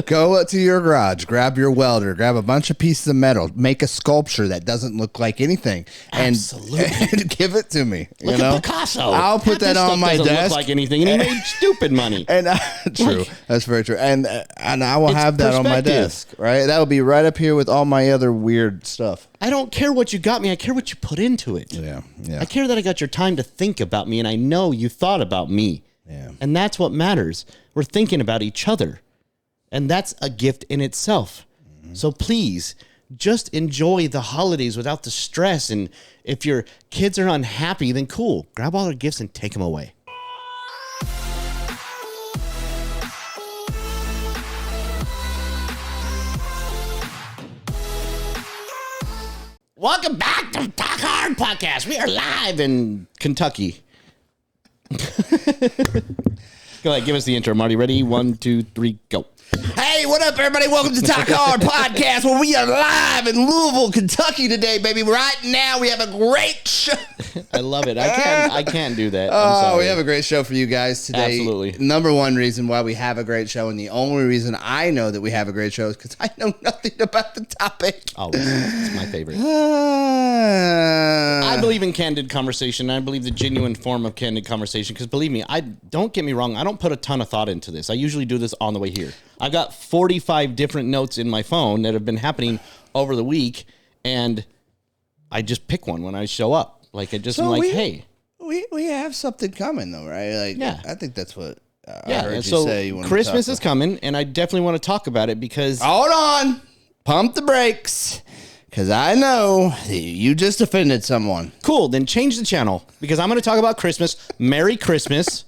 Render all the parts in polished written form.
Go to your garage, grab your welder, grab a bunch of pieces of metal, make a sculpture that doesn't look like anything, and give it to me. Look at Picasso. I'll put that on my desk. Look like anything, and he made stupid money. And true, that's very true. And I will have that on my desk. Right, that will be right up here with all my other weird stuff. I don't care what you got me. I care what you put into it. Yeah. I care that I got your time to think about me, and I know you thought about me. Yeah. And that's what matters. We're thinking about each other. And that's a gift in itself. Mm-hmm. So please, just enjoy the holidays without the stress. And if your kids are unhappy, then cool. Grab all their gifts and take them away. Welcome back to Talk Hard Podcast. We are live in Kentucky. Go ahead, give us the intro, Marty. Ready? 1, 2, 3, go. Hey, what up, everybody? Welcome to Talk Hard Podcast, where we are live in Louisville, Kentucky today, baby. Right now, we have a great show. I love it. I can't do that. Oh, we have a great show for you guys today. Absolutely. Number one reason why we have a great show, and the only reason I know that we have a great show is because I know nothing about the topic. Oh, it's my favorite. I believe in candid conversation. I believe the genuine form of candid conversation, because believe me, don't get me wrong, I don't put a ton of thought into this. I usually do this on the way here. I've got 45 different notes in my phone that have been happening over the week, and I just pick one when I show up. Like, I just am like, hey. We have something coming, though, right? Like, yeah. I think that's what I heard you say. You want Christmas to is coming, and I definitely want to talk about it because... Hold on. Pump the brakes, because I know you just offended someone. Cool, then change the channel, because I'm going to talk about Christmas. Merry Christmas.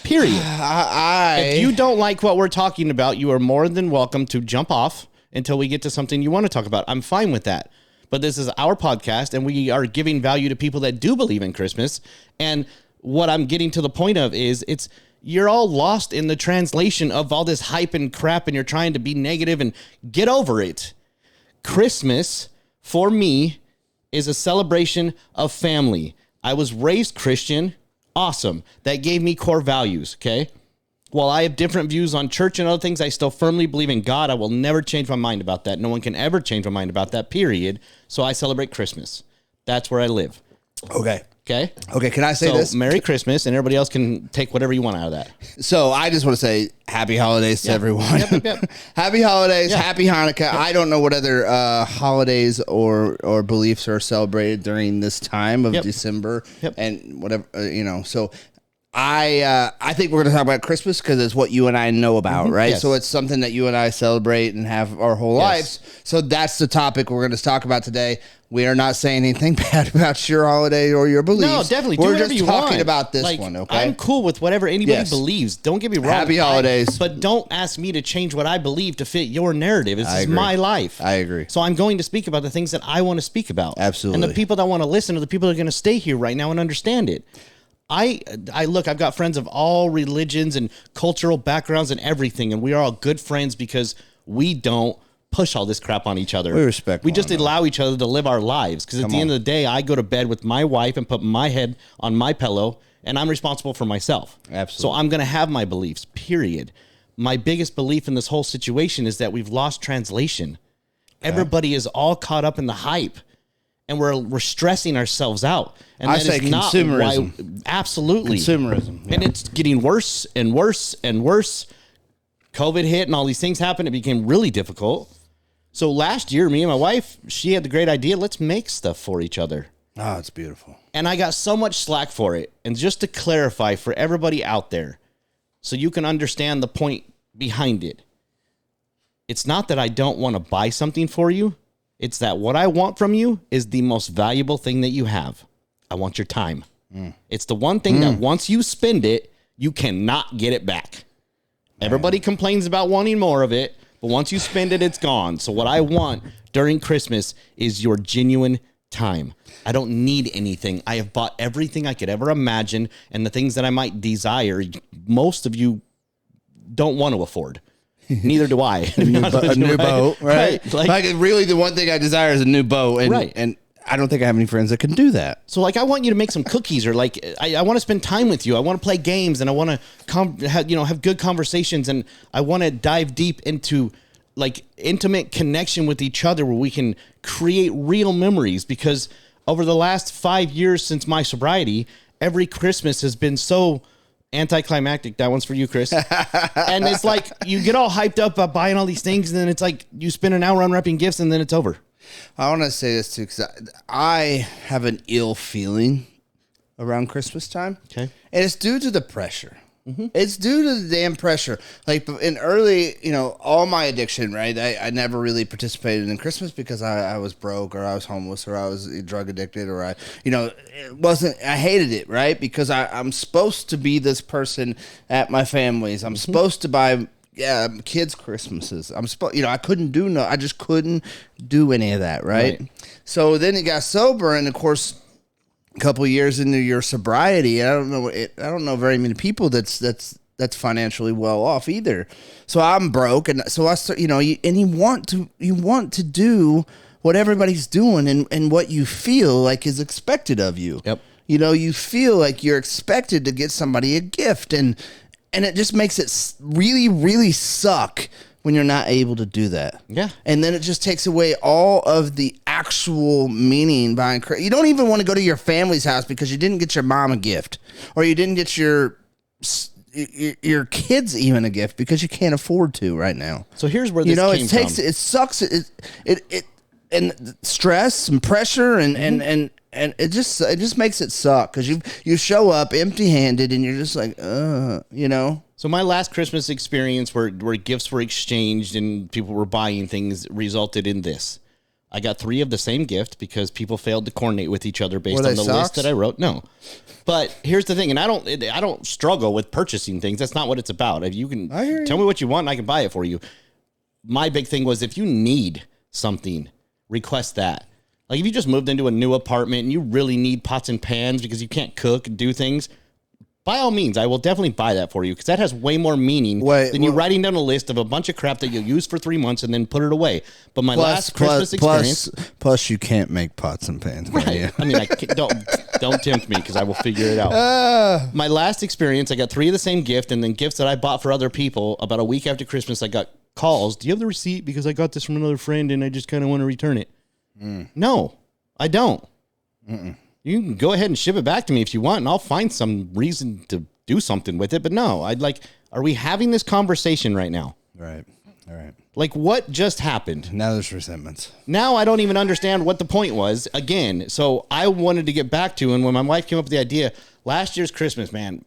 Period. If you don't like what we're talking about, you are more than welcome to jump off until we get to something you want to talk about. I'm fine with that. But this is our podcast, and we are giving value to people that do believe in Christmas. And what I'm getting to the point of is you're all lost in the translation of all this hype and crap, and you're trying to be negative and get over it. Christmas, for me, is a celebration of family. I was raised Christian. Awesome. That gave me core values, okay? While I have different views on church and other things, I still firmly believe in God. I will never change my mind about that. No one can ever change my mind about that, period. So I celebrate Christmas. That's where I live. Okay. Okay? Okay, can I say this? Merry Christmas, and everybody else can take whatever you want out of that. So I just want to say happy holidays to everyone. Yep. Happy holidays, happy Hanukkah. Yep. I don't know what other holidays or beliefs are celebrated during this time of December and whatever, so I think we're going to talk about Christmas because it's what you and I know about, right? Yes. So it's something that you and I celebrate and have our whole lives. So that's the topic we're going to talk about today. We are not saying anything bad about your holiday or your beliefs. No, definitely. We're just talking about this one, okay? I'm cool with whatever anybody believes. Don't get me wrong. Happy holidays. But don't ask me to change what I believe to fit your narrative. This is my life. I agree. So I'm going to speak about the things that I want to speak about. Absolutely. And the people that want to listen are the people that are going to stay here right now and understand it. I've got friends of all religions and cultural backgrounds and everything, and we are all good friends because we don't push all this crap on each other. We respect We just allow each other to live our lives, because at the end of the day, I go to bed with my wife and put my head on my pillow, and I'm responsible for myself. Absolutely. So I'm going to have my beliefs, period. My biggest belief in this whole situation is that we've lost translation. Okay. Everybody is all caught up in the hype. And we're stressing ourselves out. And I say consumerism. Absolutely. Consumerism. Yeah. And it's getting worse and worse and worse. COVID hit and all these things happened. It became really difficult. So last year, me and my wife, she had the great idea, let's make stuff for each other. Oh, it's beautiful. And I got so much slack for it. And just to clarify for everybody out there, so you can understand the point behind it, it's not that I don't want to buy something for you. It's that what I want from you is the most valuable thing that you have. I want your time. It's the one thing that once you spend it, you cannot get it back. Everybody complains about wanting more of it, but once you spend it, it's gone. So what I want during Christmas is your genuine time. I don't need anything. I have bought everything I could ever imagine, and the things that I might desire, most of you don't want to afford. Neither do I. A new boat, right? Like, really, the one thing I desire is a new boat. And, right. And I don't think I have any friends that can do that. So like, I want you to make some cookies, or like, I want to spend time with you. I want to play games, and I want to have good conversations, and I want to dive deep into like intimate connection with each other where we can create real memories. Because over the last 5 years since my sobriety, every Christmas has been so anticlimactic. That one's for you, Chris. And it's like, you get all hyped up about buying all these things, and then it's like you spend an hour unwrapping gifts, and then it's over. I want to say this too, because I have an ill feeling around Christmas time. Okay. And it's due to the pressure. Mm-hmm. It's due to the damn pressure. Like in early, all my addiction, right? I never really participated in Christmas because I was broke, or I was homeless, or I was drug addicted, or I hated it, right? Because I'm supposed to be this person at my family's. I'm supposed to buy kids' Christmases. I couldn't do I just couldn't do any of that, right? So then it got sober, and of course, a couple of years into your sobriety, I don't know very many people that's financially well off either. So I'm broke, and so I start, and you want to do what everybody's doing, and what you feel like is expected of you. Yep. You feel like you're expected to get somebody a gift, and it just makes it really, really suck when you're not able to do that. Yeah. And then it just takes away all of the actual meaning behind Christmas. You don't even want to go to your family's house because you didn't get your mom a gift, or you didn't get your kids even a gift because you can't afford to right now. So here's where this came from. It sucks. It and stress and pressure and it just makes it suck because you show up empty-handed and you're just like, So my last Christmas experience where gifts were exchanged and people were buying things resulted in this. I got 3 of the same gift because people failed to coordinate with each other based on the list that I wrote. No. But here's the thing, and I don't struggle with purchasing things. That's not what it's about. If you can tell me what you want and I can buy it for you. My big thing was, if you need something, request that. Like if you just moved into a new apartment and you really need pots and pans because you can't cook and do things, by all means, I will definitely buy that for you, because that has way more meaning than you writing down a list of a bunch of crap that you'll use for 3 months and then put it away. But my last Christmas experience... Plus, you can't make pots and pans. Right. I mean, don't tempt me, because I will figure it out. My last experience, I got 3 of the same gift, and then gifts that I bought for other people. About a week after Christmas, I got calls. Do you have the receipt? Because I got this from another friend, and I just kind of want to return it. No, I don't. You can go ahead and ship it back to me if you want, and I'll find some reason to do something with it. But no, are we having this conversation right now? Right. All right. Like, what just happened? Now there's resentments. Now I don't even understand what the point was. Again, so I wanted to get back to, and when my wife came up with the idea, last year's Christmas, man,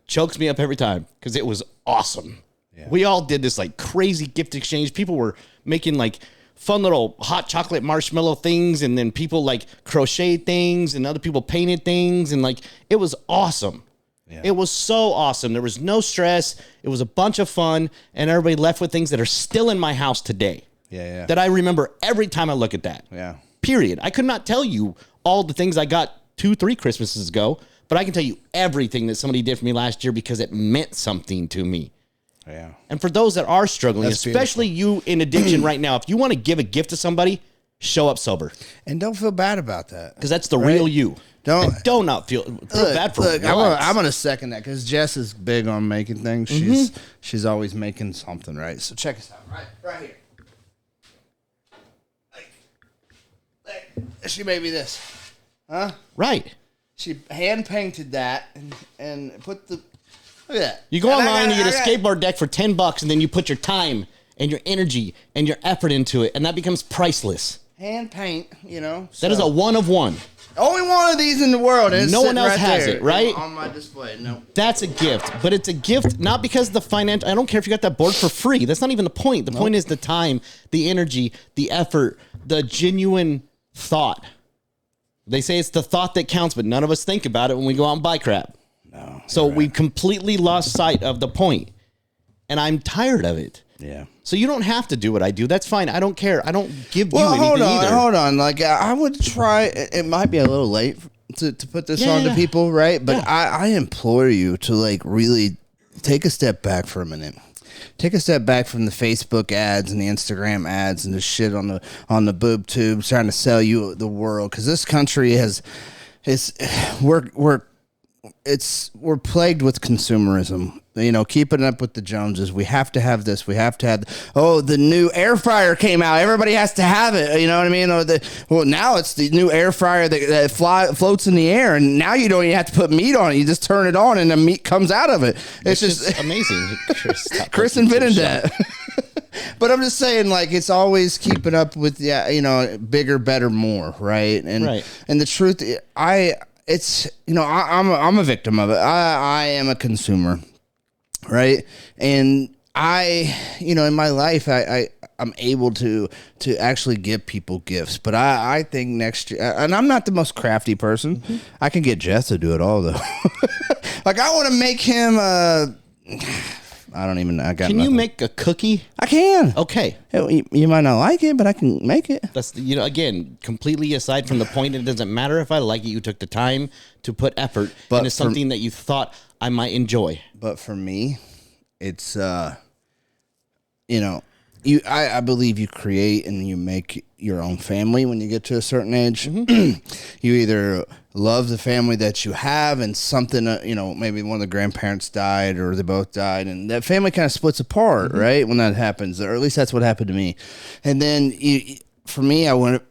chokes me up every time because it was awesome. Yeah. We all did this like crazy gift exchange. People were making like fun little hot chocolate marshmallow things, and then people like crocheted things, and other people painted things, and like it was awesome. Yeah. It was so awesome. There was no stress. It was a bunch of fun, and everybody left with things that are still in my house today. Yeah. That I remember every time I look at that. Yeah. Period. I could not tell you all the things I got 2-3 Christmases ago, but I can tell you everything that somebody did for me last year because it meant something to me. Yeah. And for those that are struggling, especially you in addiction right now, if you want to give a gift to somebody, show up sober. And don't feel bad about that. Because that's the real you. Don't not feel bad for it. I'm going to second that, because Jess is big on making things. She's always making something, right? So check us out. Right here. Like, she made me this. Huh? Right. She hand painted that and put the... Look at that. You go online, you get a skateboard deck for $10, and then you put your time and your energy and your effort into it, and that becomes priceless. Hand paint, That is a one of one. Only one of these in the world. And no one else has it, right? On my display, no. That's a gift, but it's a gift not because the financial. I don't care if you got that board for free. That's not even the point. The point is the time, the energy, the effort, the genuine thought. They say it's the thought that counts, but none of us think about it when we go out and buy crap. No. So we completely lost sight of the point, and I'm tired of it. Yeah. So you don't have to do what I do. That's fine. I don't care. I don't give you anything either. Hold on. Like, I would try. It might be a little late to put this on to people, right? But I implore you to like really take a step back for a minute. take a step back from the Facebook ads and the Instagram ads and the shit on the boob tubes trying to sell you the world, because this country we're plagued with consumerism. Keeping up with the Joneses. We have to have this. We have to have. The new air fryer came out. Everybody has to have it. You know what I mean? Now it's the new air fryer that floats in the air, and now you don't even have to put meat on it. You just turn it on, and the meat comes out of it. It's just amazing. Chris invented that. But I'm just saying, like, it's always keeping up with bigger, better, more, right? And the truth, I'm a victim of it. I am a consumer. Right. And in my life, I'm able to actually give people gifts, but I think next year, and I'm not the most crafty person. Mm-hmm. I can get Jess to do it all though. Like, I want to make him, I don't even know. Can nothing. You make a cookie? I can. Okay. You might not like it, but I can make it. That's, again, completely aside from the point, it doesn't matter if I like it. You took the time to put effort into something that you thought I might enjoy. But for me, it's, I believe you create and you make your own family when you get to a certain age. Mm-hmm. You either love the family that you have, and something, maybe one of the grandparents died or they both died, and that family kind of splits apart, mm-hmm. right? When that happens, or at least that's what happened to me. And then for me, I went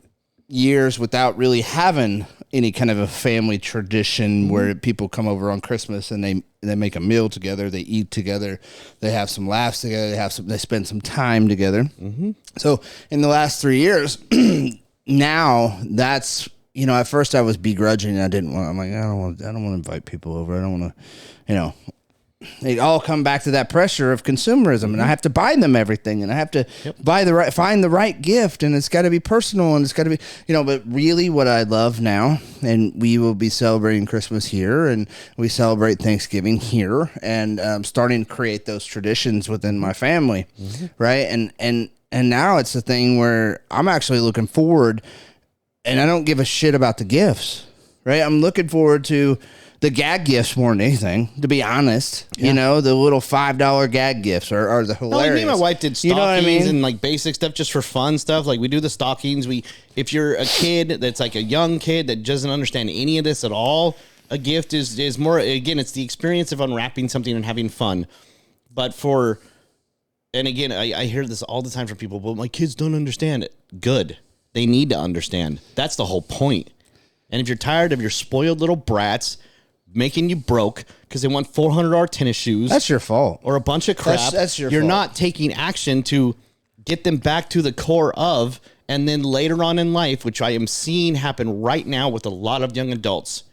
years without really having any kind of a family tradition, mm-hmm. where people come over on Christmas and they make a meal together, they eat together, they have some laughs together, they spend some time together. Mm-hmm. So in the last 3 years, now that's, at first I was begrudging. I didn't want. I'm like, I don't want to invite people over. I don't want to, They all come back to that pressure of consumerism, mm-hmm. and I have to buy them everything, and I have to find the right gift, and it's got to be personal, and it's got to be, But really, what I love now, and we will be celebrating Christmas here, and we celebrate Thanksgiving here, and starting to create those traditions within my family, mm-hmm. right? And now it's a thing where I'm actually looking forward, and I don't give a shit about the gifts, right? I'm looking forward to the gag gifts more than anything, to be honest. Yeah. The little $5 gag gifts are the hilarious. Me and my wife did stockings and like basic stuff just for fun stuff. Like, we do the stockings. If you're a kid that's like a young kid that doesn't understand any of this at all, a gift is more, again, it's the experience of unwrapping something and having fun. But and again, I hear this all the time from people, but my kids don't understand it. Good. They need to understand. That's the whole point. And if you're tired of your spoiled little brats making you broke because they want $400 tennis shoes, that's your fault, or a bunch of crap, that's your you're fault. Not taking action to get them back to the core of, and then later on in life, which I am seeing happen right now with a lot of young adults,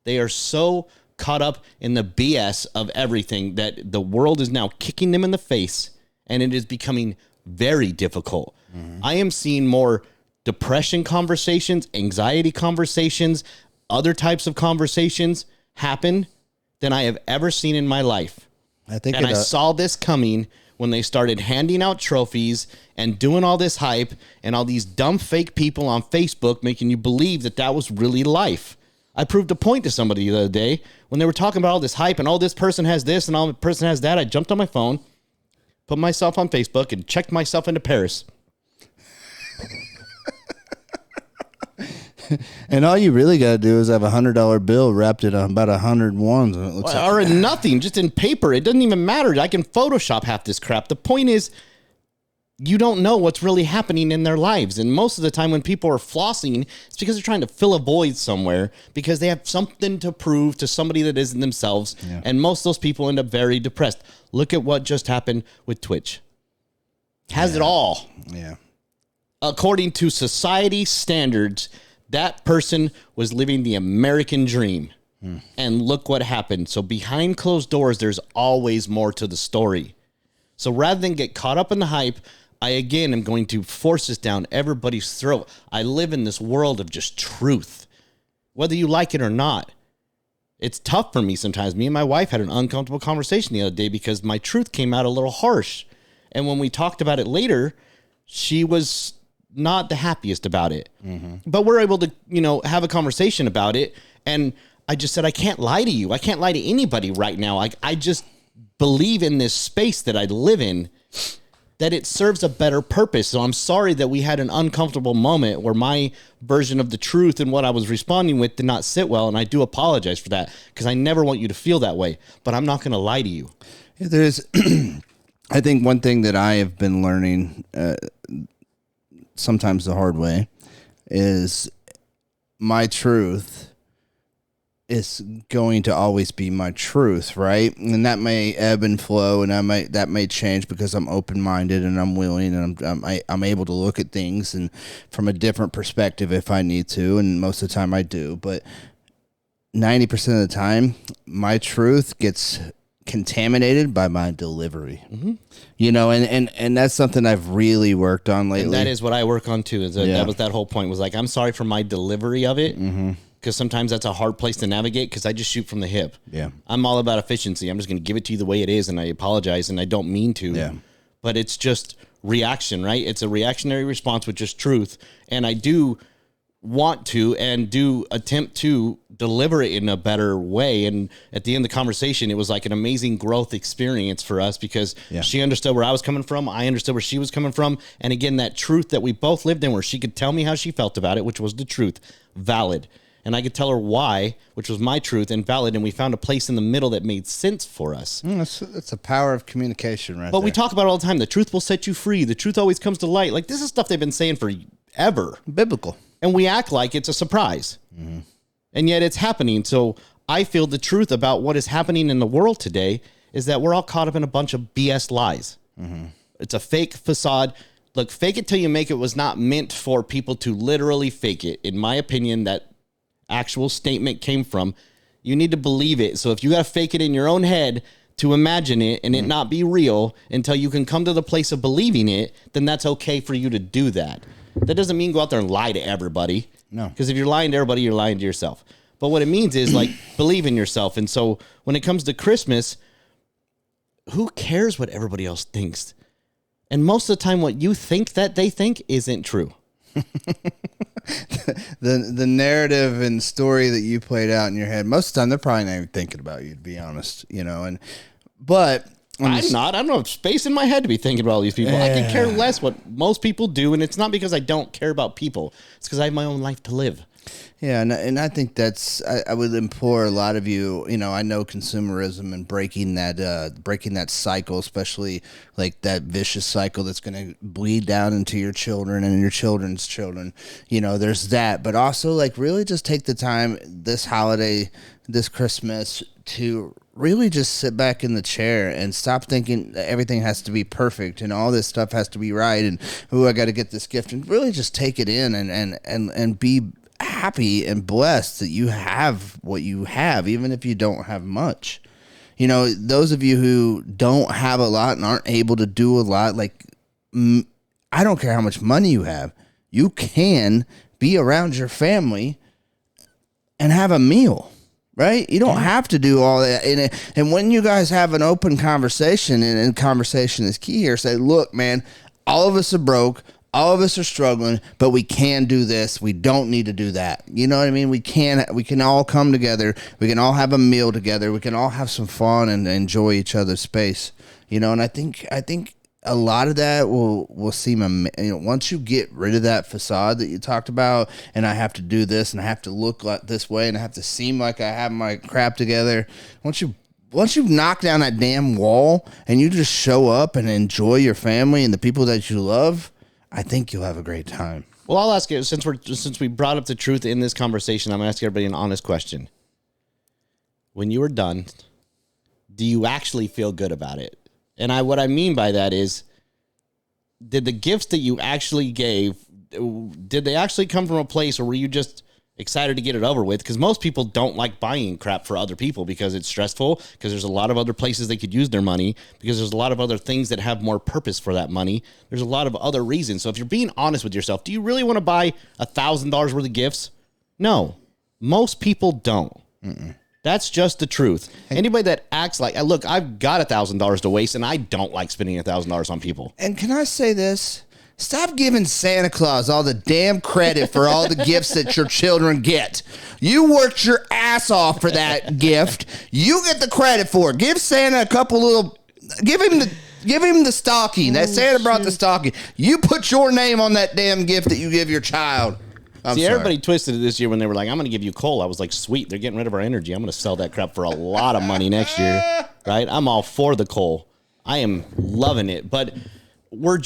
they are so caught up in the BS of everything that the world is now kicking them in the face, and it is becoming very difficult. Mm-hmm. I am seeing more depression conversations, anxiety conversations, other types of conversations happen than I have ever seen in my life. I saw this coming when they started handing out trophies and doing all this hype and all these dumb fake people on Facebook making you believe that was really life. I proved a point to somebody the other day when they were talking about all this hype and all this person has this and all this person has that. I jumped on my phone, put myself on Facebook, and checked myself into Paris. And all you really got to do is have $100 bill wrapped in about 100 ones. And it looks or in nothing, just in paper. It doesn't even matter. I can Photoshop half this crap. The point is, you don't know what's really happening in their lives. And most of the time when people are flossing, it's because they're trying to fill a void somewhere because they have something to prove to somebody that isn't themselves. Yeah. And most of those people end up very depressed. Look at what just happened with Twitch. Has it all. Yeah. According to society standards, that person was living the American dream. And look what happened. So behind closed doors, there's always more to the story. So rather than get caught up in the hype, I, again, am going to force this down everybody's throat. I live in this world of just truth, whether you like it or not. It's tough for me sometimes. Me and my wife had an uncomfortable conversation the other day because my truth came out a little harsh. And when we talked about it later, she was not the happiest about it. Mm-hmm. But we're able to, have a conversation about it. And I just said, I can't lie to you. I can't lie to anybody right now. I just believe in this space that I live in, that it serves a better purpose. So I'm sorry that we had an uncomfortable moment where my version of the truth and what I was responding with did not sit well. And I do apologize for that, because I never want you to feel that way, but I'm not going to lie to you. Yeah, there's, I think one thing that I have been learning, sometimes the hard way, is my truth is going to always be my truth, right? And that may ebb and flow, and that may change because I'm open-minded and I'm willing, and I'm able to look at things and from a different perspective if I need to, and most of the time I do. But 90% of the time, my truth gets contaminated by my delivery. Mm-hmm. And that's something I've really worked on lately. And that is what I work on too. That was that whole point, was like, I'm sorry for my delivery of it. Mm-hmm. Because sometimes that's a hard place to navigate, because I just shoot from the hip. Yeah. I'm all about efficiency. I'm just going to give it to you the way it is, and I apologize, and I don't mean to. Yeah. But it's just reaction, right? It's a reactionary response with just truth. And I do want to and do attempt to deliver it in a better way. And at the end of the conversation, it was like an amazing growth experience for us, because she understood where I was coming from. I understood where she was coming from. And again, that truth that we both lived in, where she could tell me how she felt about it, which was the truth, valid. And I could tell her why, which was my truth and valid, and we found a place in the middle that made sense for us. That's the power of communication, right? But we talk about it all the time. The truth will set you free. The truth always comes to light. Like, this is stuff they've been saying forever. Biblical. And we act like it's a surprise. Mm-hmm. And yet it's happening. So I feel the truth about what is happening in the world today is that we're all caught up in a bunch of BS lies. Mm-hmm. It's a fake facade. Look, fake it till you make it was not meant for people to literally fake it. In my opinion, that actual statement came from, you need to believe it. So if you got to fake it in your own head to imagine it and it not be real until you can come to the place of believing it, then that's okay for you to do that. That doesn't mean go out there and lie to everybody. No. Because if you're lying to everybody, you're lying to yourself. But what it means is, like, believe in yourself. And so when it comes to Christmas, who cares what everybody else thinks? And most of the time, what you think that they think isn't true. the narrative and story that you played out in your head, most of the time they're probably not even thinking about you, to be honest, but I don't have space in my head to be thinking about all these people. I could care less what most people do, and it's not because I don't care about people. It's because I have my own life to live. Yeah, and I think I would implore a lot of you, I know consumerism and breaking that cycle, especially like that vicious cycle that's going to bleed down into your children and your children's children. There's that, but also like really just take the time this holiday, this Christmas, to really just sit back in the chair and stop thinking that everything has to be perfect and all this stuff has to be right and I got to get this gift, and really just take it in and be happy and blessed that you have what you have, even if you don't have much. Those of you who don't have a lot and aren't able to do a lot, like, I don't care how much money you have, you can be around your family and have a meal, right? You don't have to do all that. And when you guys have an open conversation, and conversation is key here, say, look, man, all of us are broke. All of us are struggling, but we can do this. We don't need to do that. You know what I mean? We can all come together. We can all have a meal together. We can all have some fun and enjoy each other's space. And I think a lot of that will seem, once you get rid of that facade that you talked about, and I have to do this and I have to look like this way and I have to seem like I have my crap together. Once you knock down that damn wall and you just show up and enjoy your family and the people that you love, I think you'll have a great time. Well, I'll ask you, since we brought up the truth in this conversation, I'm going to ask everybody an honest question. When you were done, do you actually feel good about it? And what I mean by that is, did the gifts that you actually gave, did they actually come from a place, or were you just excited to get it over with? Because most people don't like buying crap for other people because it's stressful, because there's a lot of other places they could use their money, because there's a lot of other things that have more purpose for that money. There's a lot of other reasons. So if you're being honest with yourself, do you really want to buy $1,000 worth of gifts? No, most people don't. Mm-mm. That's just the truth. Anybody that acts like, look, I've got $1,000 to waste and I don't like spending $1,000 on people. And can I say this? Stop giving Santa Claus all the damn credit for all the gifts that your children get. You worked your ass off for that gift. You get the credit for it. Give Santa a couple little... Give him the stocking. That Santa brought the stocking. You put your name on that damn gift that you give your child. Everybody twisted it this year when they were like, I'm going to give you coal. I was like, sweet, they're getting rid of our energy. I'm going to sell that crap for a lot of money next year. Right? I'm all for the coal. I am loving it. But we're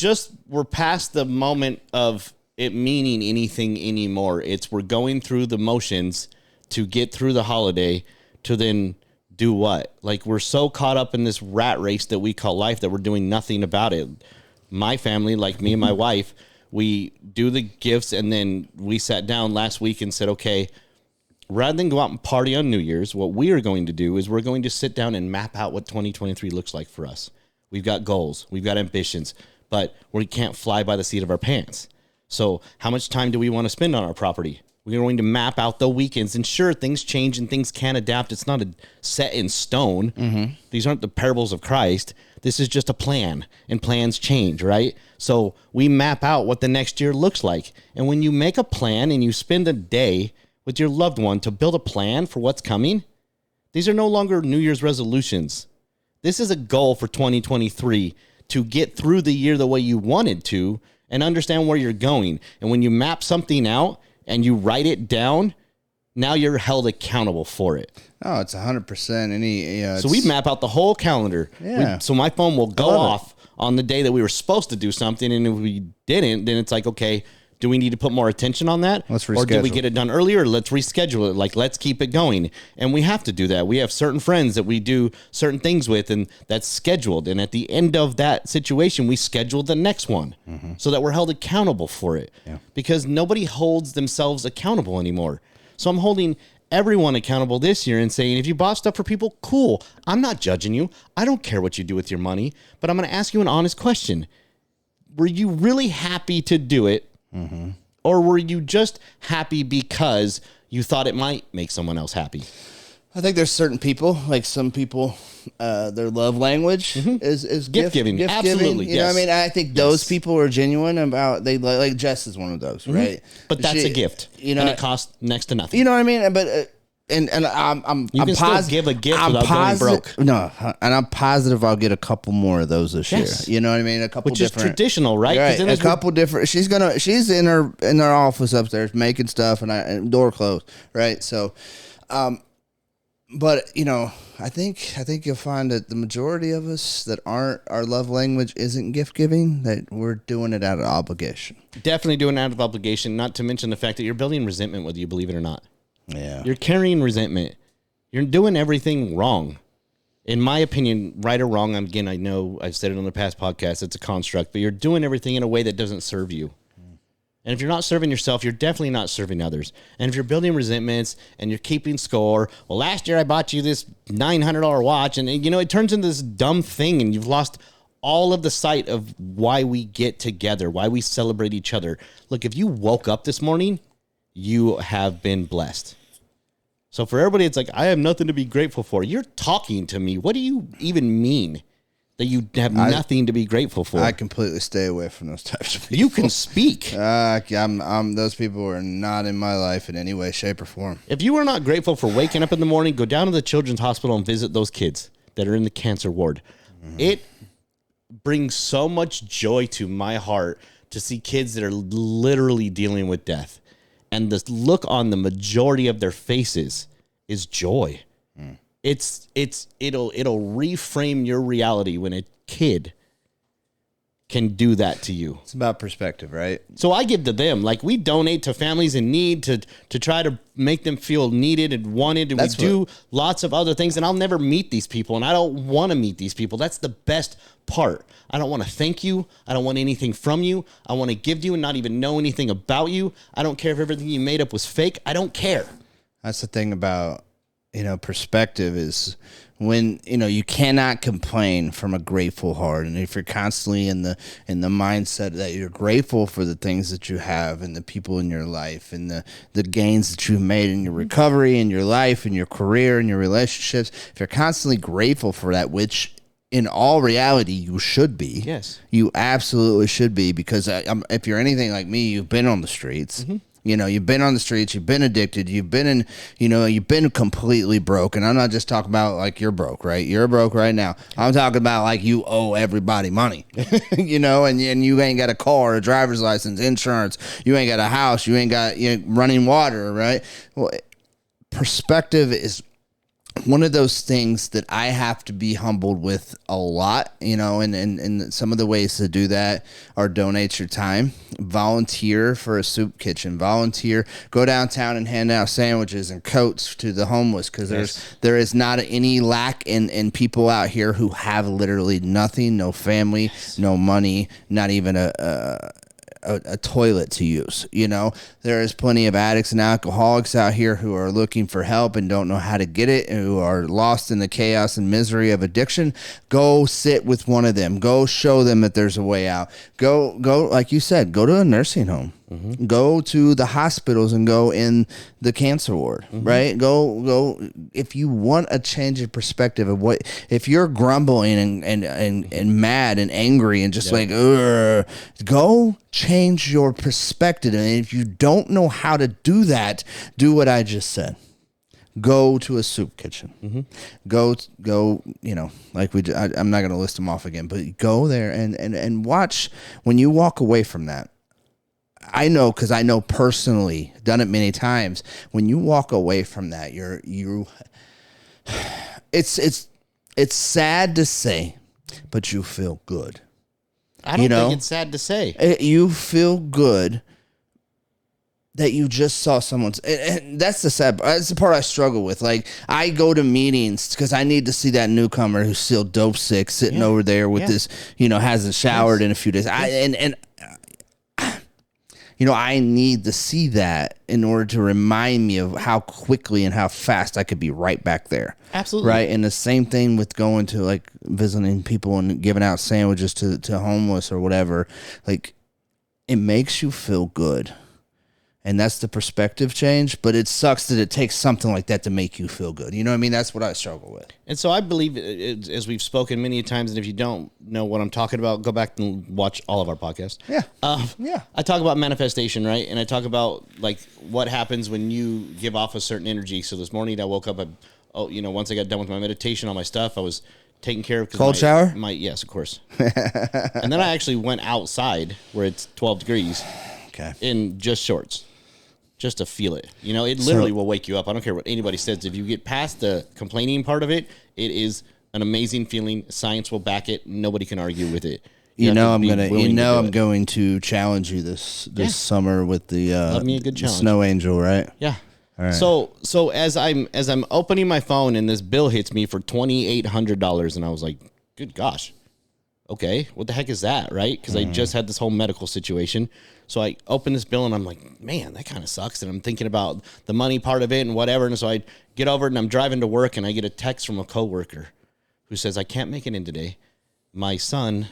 past the moment of it meaning anything anymore. We're going through the motions to get through the holiday to then do what? Like, we're so caught up in this rat race that we call life that we're doing nothing about it. My family, like me and my wife, we do the gifts, and then we sat down last week and said, okay, rather than go out and party on New Year's, what we are going to do is we're going to sit down and map out what 2023 looks like for us. We've got goals. We've got ambitions. But we can't fly by the seat of our pants. So how much time do we want to spend on our property? We're going to map out the weekends. And sure, things change and things can adapt. It's not a set in stone. Mm-hmm. These aren't the parables of Christ. This is just a plan, and plans change, right? So we map out what the next year looks like. And when you make a plan and you spend a day with your loved one to build a plan for what's coming, these are no longer New Year's resolutions. This is a goal for 2023 to get through the year the way you wanted to and understand where you're going. And when you map something out and you write it down, now you're held accountable for it. Oh, it's 100%. So we map out the whole calendar. Yeah. So my phone will go off on the day that we were supposed to do something. And if we didn't, then it's like, okay, do we need to put more attention on that? Let's reschedule. Or did we get it done earlier? Let's reschedule it. Like, let's keep it going. And we have to do that. We have certain friends that we do certain things with, and that's scheduled. And at the end of that situation, we schedule the next one so that we're held accountable for it. Yeah. Because nobody holds themselves accountable anymore. So I'm holding everyone accountable this year and saying, if you bought stuff for people, cool. I'm not judging you. I don't care what you do with your money. But I'm going to ask you an honest question. Were you really happy to do it? Mm-hmm. Or were you just happy because you thought it might make someone else happy? I think there's certain people, like some people, their love language is gift giving. Absolutely. You know what I mean? I think those people are genuine about, they like Jess is one of those, right? But that's a gift. You know, and it costs next to nothing. You know what I mean? But and I'm still give a gift without going broke. No, and I'm positive I'll get a couple more of those this year. You know what I mean? A couple, which is traditional, right? Right. A couple different. She's in her office upstairs making stuff, and door closed. Right. So, but I think you'll find that the majority of us that aren't, our love language isn't gift giving, that we're doing it out of obligation. Definitely doing it out of obligation. Not to mention the fact that you're building resentment, whether you believe it or not. Yeah. You're carrying resentment. You're doing everything wrong. In my opinion, right or wrong, again, I know I've said it on the past podcast, it's a construct, but you're doing everything in a way that doesn't serve you. And if you're not serving yourself, you're definitely not serving others. And if you're building resentments and you're keeping score, well, last year I bought you this $900 watch, and it turns into this dumb thing, and you've lost all of the sight of why we get together, why we celebrate each other. Look, if you woke up this morning, you have been blessed. So for everybody, it's like, I have nothing to be grateful for. You're talking to me. What do you even mean that you have nothing to be grateful for? I completely stay away from those types of people. You can speak. Those people are not in my life in any way, shape, or form. If you are not grateful for waking up in the morning, go down to the children's hospital and visit those kids that are in the cancer ward. Mm-hmm. It brings so much joy to my heart to see kids that are literally dealing with death. And the look on the majority of their faces is joy. Mm. It'll reframe your reality when a kid can do that to you. It's about perspective, right? So I give to them, like, we donate to families in need to try to make them feel needed and wanted. And we do lots of other things. And I'll never meet these people, and I don't want to meet these people. That's the best part. I don't want to thank you. I don't want anything from you. I want to give to you and not even know anything about you. I don't care if everything you made up was fake. I don't care. That's the thing about, perspective is when, you cannot complain from a grateful heart. And if you're constantly in the mindset that you're grateful for the things that you have and the people in your life and the gains that you've made in your recovery, in your life, in your career, in your relationships, if you're constantly grateful for that, which in all reality, you should be. Yes. You absolutely should be, because if you're anything like me, you've been on the streets. Mm-hmm. You know, you've been on the streets, you've been addicted, you've been in, you've been completely broke. And I'm not just talking about like you're broke, right? You're broke right now. I'm talking about like you owe everybody money, and you ain't got a car, a driver's license, insurance. You ain't got a house. You ain't got running water, right? Well, perspective is one of those things that I have to be humbled with a lot, and some of the ways to do that are donate your time, volunteer for a soup kitchen, go downtown and hand out sandwiches and coats to the homeless, because there is not any lack in people out here who have literally nothing, no family, no money, not even a toilet to use. There is plenty of addicts and alcoholics out here who are looking for help and don't know how to get it, and who are lost in the chaos and misery of addiction. Go sit with one of them. Go show them that there's a way out. Go, like you said, go to a nursing home. Mm-hmm. Go to the hospitals and go in the cancer ward, mm-hmm. right? Go. If you want a change of perspective of if you're grumbling and mad and angry and just go change your perspective. And if you don't know how to do that, do what I just said. Go to a soup kitchen. Mm-hmm. Go. I'm not going to list them off again, but go there and watch when you walk away from that. I know, because I know personally, done it many times. When you walk away from that, it's sad to say, but you feel good. I don't think it's sad to say. You feel good that you just saw someone's, and that's the part I struggle with. Like, I go to meetings because I need to see that newcomer who's still dope sick sitting over there with this, hasn't showered in a few days. I need to see that in order to remind me of how quickly and how fast I could be right back there. Absolutely. Right. And the same thing with going to, like, visiting people and giving out sandwiches to homeless or whatever. Like, it makes you feel good. And that's the perspective change, but it sucks that it takes something like that to make you feel good. You know what I mean? That's what I struggle with. And so I believe, as we've spoken many times, and if you don't know what I'm talking about, go back and watch all of our podcasts. Yeah. I talk about manifestation, right? And I talk about, like, what happens when you give off a certain energy. So this morning I woke up, once I got done with my meditation, all my stuff, I was taking care of. Cold shower? Yes, of course. And then I actually went outside where it's 12 degrees in just shorts. Just to feel it. It literally will wake you up. I don't care what anybody says. If you get past the complaining part of it, it is an amazing feeling. Science will back it. Nobody can argue with it. I'm going to challenge you this summer with the love me a good challenge. Snow Angel, right? Yeah. All right. So as I'm opening my phone and this bill hits me for $2,800, and I was like, good gosh. Okay, what the heck is that, right? Because I just had this whole medical situation. So I open this bill and I'm like, man, that kind of sucks. And I'm thinking about the money part of it and whatever. And so I get over it and I'm driving to work and I get a text from a coworker who says, I can't make it in today. My son,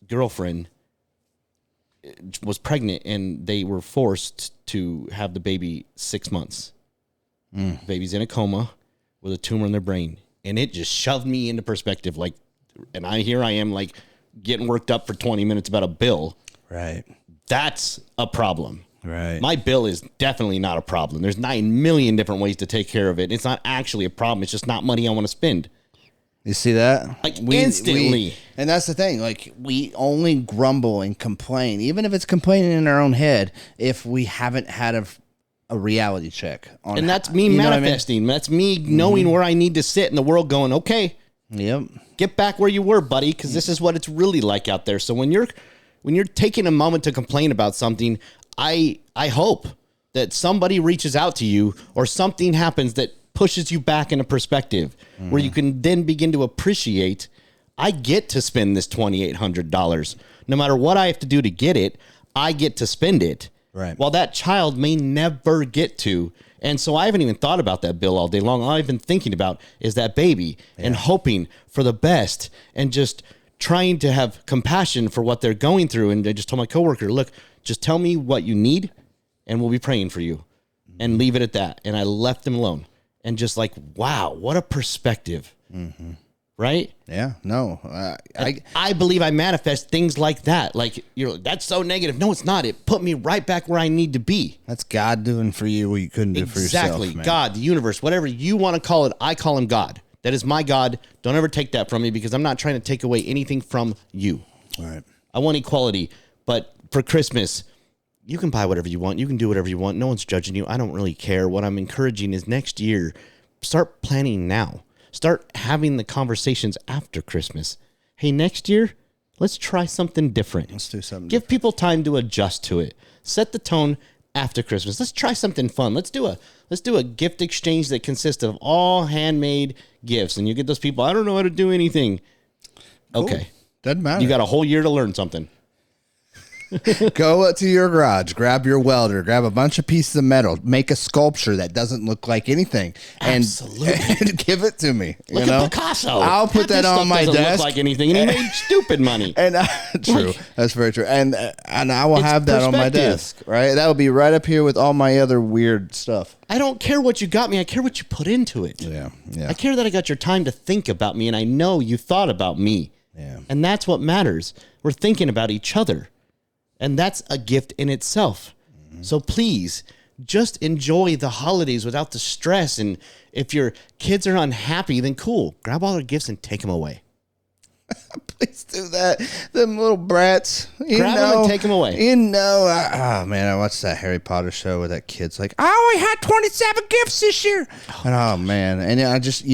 girlfriend, was pregnant and they were forced to have the baby 6 months. Baby's in a coma with a tumor in their brain. And it just shoved me into perspective. Like, and here I am, like, getting worked up for 20 minutes about a bill. Right. That's a problem. Right. My bill is definitely not a problem. There's 9 million different ways to take care of it. It's not actually a problem. It's just not money I want to spend. You see that? Like, instantly. And that's the thing. Like, we only grumble and complain, even if it's complaining in our own head, if we haven't had a reality check on it. And that's me manifesting. I mean? That's me knowing where I need to sit in the world going, okay. Yep. Get back where you were, buddy, because this is what it's really like out there. So when you're taking a moment to complain about something, I hope that somebody reaches out to you or something happens that pushes you back into perspective where you can then begin to appreciate, I get to spend this $2,800. No matter what I have to do to get it, I get to spend it. Right. While that child may never get to. And so I haven't even thought about that bill all day long. All I've been thinking about is that baby and hoping for the best and just trying to have compassion for what they're going through. And I just told my coworker, look, just tell me what you need and we'll be praying for you, and leave it at that. And I left them alone and just like, wow, what a perspective. right? Yeah, no. I believe I manifest things like that. Like, that's so negative. No, it's not. It put me right back where I need to be. That's God doing for you what you couldn't do for yourself. Exactly. Man. God, the universe, whatever you want to call it, I call him God. That is my God. Don't ever take that from me because I'm not trying to take away anything from you. All right. I want equality. But for Christmas, you can buy whatever you want. You can do whatever you want. No one's judging you. I don't really care. What I'm encouraging is next year, start planning now. Start having the conversations after Christmas. Hey, next year, let's try something different. Let's do something Give people time to adjust to it. Set the tone after Christmas. Let's try something fun. Let's do a gift exchange that consists of all handmade gifts. And you get those people, I don't know how to do anything. Cool. Okay. Doesn't matter. You got a whole year to learn something. Go to your garage, grab your welder, grab a bunch of pieces of metal, make a sculpture that doesn't look like anything, and give it to me. Look at Picasso. I'll put that on my desk. Look like anything, and he made stupid money. And true, that's very true. And I will have that on my desk. Right, that will be right up here with all my other weird stuff. I don't care what you got me. I care what you put into it. Yeah. I care that I got your time to think about me, and I know you thought about me. Yeah. And that's what matters. We're thinking about each other. And that's a gift in itself. Mm-hmm. So please, just enjoy the holidays without the stress. And if your kids are unhappy, then cool. Grab all their gifts and take them away. Please do that. Them little brats. Grab them and take them away. Oh, man, I watched that Harry Potter show where that kid's like, I only had 27 gifts this year. Oh man. And I just,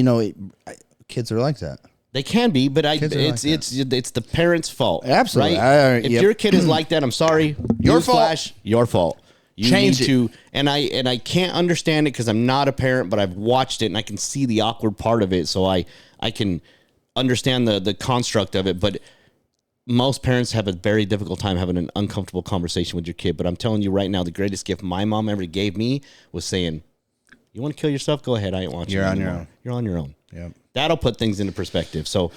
kids are like that. They can be, but it's the parents' fault. Absolutely. Right? If your kid is like that, I'm sorry. Your fault. Your fault. You Change need to, and I can't understand it because I'm not a parent, but I've watched it and I can see the awkward part of it, so I can understand the construct of it. But most parents have a very difficult time having an uncomfortable conversation with your kid. But I'm telling you right now, the greatest gift my mom ever gave me was saying, "You want to kill yourself? Go ahead. I ain't watching. You're on your own. You're on your own." Yep. That'll put things into perspective. So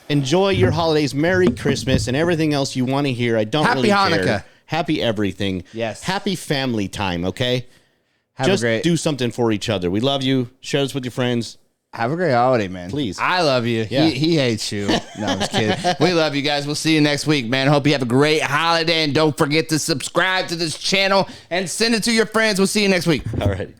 enjoy your holidays. Merry Christmas and everything else you want to hear. I don't really care. Happy Hanukkah. Happy everything. Yes. Happy family time, okay? Just do something for each other. We love you. Share this with your friends. Have a great holiday, man. Please. I love you. Yeah. He hates you. No, I'm just kidding. We love you guys. We'll see you next week, man. Hope you have a great holiday. And don't forget to subscribe to this channel and send it to your friends. We'll see you next week. All right.